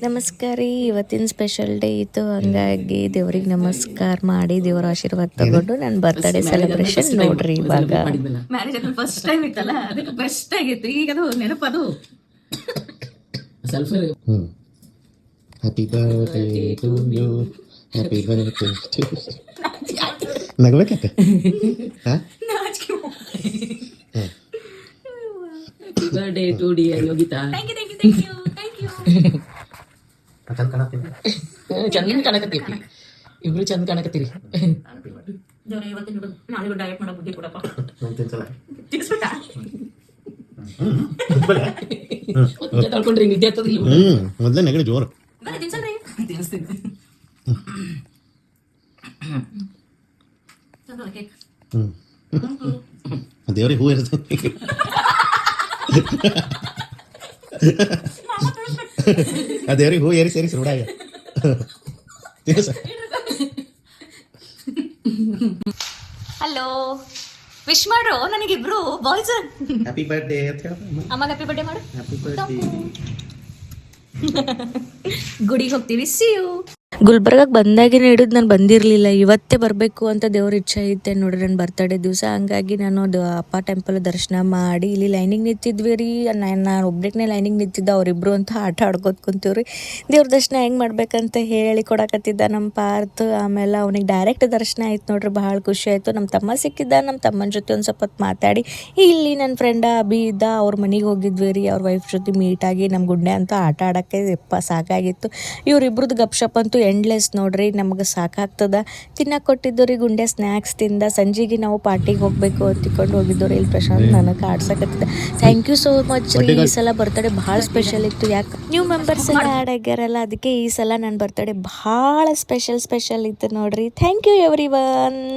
ನಮಸ್ಕಾರ ರೀ. ಇವತ್ತಿನ ಸ್ಪೆಷಲ್ ಡೇ ಇತ್ತು, ಹಂಗಾಗಿ ದೇವ್ರಿಗೆ ನಮಸ್ಕಾರ ಮಾಡಿ ದೇವರ ಆಶೀರ್ವಾದ ತಗೊಂಡು ನನ್ನ ಬರ್ತ್ಡೇ ಸೆಲೆಬ್ರೇಷನ್ ನೋಡ್ರಿ. ಇವಾಗ ಮ್ಯಾರೇಜ್ ಅಲ್ಲಿ ಫಸ್ಟ್ ಟೈಮ್ ಇತ್ತಲ್ಲ, ಅದಕ್ಕೆ ಬೆಸ್ಟ್ ಆಗಿತ್ತು. ಈಗ ಅದು ನೆನಪದು happy birthday to you, happy birthday to ನಗಬೇಕತ್ತೆ. Birthday to dear Yogita. Thank you ಚಂದ ಕಾಣಕತ್ತೀವಿ, ಇಬ್ರು ಚಂದ ಕಾಣಕತ್ತೀರಿ. ದೇವ್ರೆ ಇವತ್ತಿನ ನಾಳೆ ಡಯಟ್ ಮಾಡೋ ಬುದ್ಧಿ ಕೊಡಪ್ಪ. ತಳ್ಕೊಂಡ್ರಿ ನಿದ್ದೆ ಆಗ್ತದಿಲ್ಲ. ಮೊದಲೇ ನೆಗಡಿ ಜೋರು. ದೇವ್ರಿಗೆ ಹೂ ಇರ್ತದೆ. ಆ ದೇವ್ರಿಗೆ ಹೂ ಏರಿ ಸೇರಿಸಿ ರೂಢಾಗ. ಹಲೋ, ವಿಶ್ ಮಾಡು ನನಗಿಬ್ರು ಬಾಯ್ಸ್. ಹ್ಯಾಪಿ ಬರ್ತ್ಡೇ ಅಮ್ಮ, ಹ್ಯಾಪಿ ಬರ್ಡೇ ಮಾಡು. Happy birthday. ಗುಡಿಗೆ ಹೋಗ್ತೀವಿ. C you. ಗುಲ್ಬರ್ಗಾಗ ಬಂದಾಗೇನೆ ಹಿಡಿದು ನಾನು ಬಂದಿರಲಿಲ್ಲ. ಇವತ್ತೇ ಬರಬೇಕು ಅಂತ ದೇವ್ರ ಇಚ್ಛೆ ಐತೆ ನೋಡ್ರಿ, ನನ್ನ ಬರ್ತಡೇ ದಿವಸ. ಹಂಗಾಗಿ ನಾನು ಅಪ್ಪ ಟೆಂಪಲ್ ದರ್ಶನ ಮಾಡಿ ಇಲ್ಲಿ ಲೈನಿಗೆ ನಿಂತಿದ್ವಿ ರೀ. ನಾನು ಒಬ್ಬನೇ ಲೈನಿಗೆ ನಿಂತಿದ್ದ, ಅವರಿಬ್ರು ಅಂತ ಆಟ ಆಡ್ಕೋತ ಕುಂತೀವ್ರಿ. ದೇವ್ರ ದರ್ಶನ ಹೆಂಗೆ ಮಾಡ್ಬೇಕಂತ ಹೇಳಿ ಕೊಡಕತ್ತಿದ್ದ ನಮ್ಮ ಪಾರ್ತ್. ಆಮೇಲೆ ಅವನಿಗೆ ಡೈರೆಕ್ಟ್ ದರ್ಶನ ಆಯ್ತು ನೋಡ್ರಿ, ಭಾಳ ಖುಷಿ ಆಯಿತು. ನಮ್ಮ ತಮ್ಮ ಸಿಕ್ಕಿದ್ದ, ನಮ್ಮ ತಮ್ಮನ ಜೊತೆ ಒಂದು ಸ್ವಲ್ಪ ಹೊತ್ತು ಮಾತಾಡಿ ಇಲ್ಲಿ ನನ್ನ ಫ್ರೆಂಡ ಅಭಿ ಇದ್ದ, ಅವ್ರ ಮನೆಗೆ ಹೋಗಿದ್ವಿ ರೀ. ಅವ್ರ ವೈಫ್ ಜೊತೆ ಮೀಟಾಗಿ ನಮ್ಮ ಗುಡ್ಡೆ ಅಂತ ಆಟ ಆಡೋಕ್ಕೆ ಸಾಕಾಗಿತ್ತು. ಇವರಿಬ್ರದ್ದು ಗಪ್ಶಪ್ ಅಂತೂ ಎಂಡ್ಲೆಸ್ ನೋಡ್ರಿ. ನಮಗೆ ಸಾಕಾಗ್ತದ. ತಿನ್ನಕ್ಕೆ ಕೊಟ್ಟಿದ್ದು ರೀ ಗುಂಡೆ ಸ್ನ್ಯಾಕ್ಸ್ ತಿಂದ. ಸಂಜೆಗೆ ನಾವು ಪಾರ್ಟಿಗೆ ಹೋಗಬೇಕು ಅಂತಿಕೊಂಡು ಹೋಗಿದ್ದು ರೀ. ಇಲ್ಲಿ ಪ್ರಶಾಂತ್ ನನಗೆ ಆಡ್ಸಕತ್ತಿದ್ದ. ಥ್ಯಾಂಕ್ ಯು ಸೋ ಮಚ್ ರೀ. ಈ ಸಲ ಬರ್ತಡೇ ಭಾಳ ಸ್ಪೆಷಲ್ ಇತ್ತು. ಯಾಕೆ ನ್ಯೂ ಮೆಂಬರ್ಸ್ ಎಲ್ಲ ಆ್ಯಡ್ ಆಗ್ಯಾರಲ್ಲ, ಅದಕ್ಕೆ ಈ ಸಲ ನನ್ನ ಬರ್ತಡೇ ಭಾಳ ಸ್ಪೆಷಲ್ ಇತ್ತು ನೋಡ್ರಿ. Thank you every one.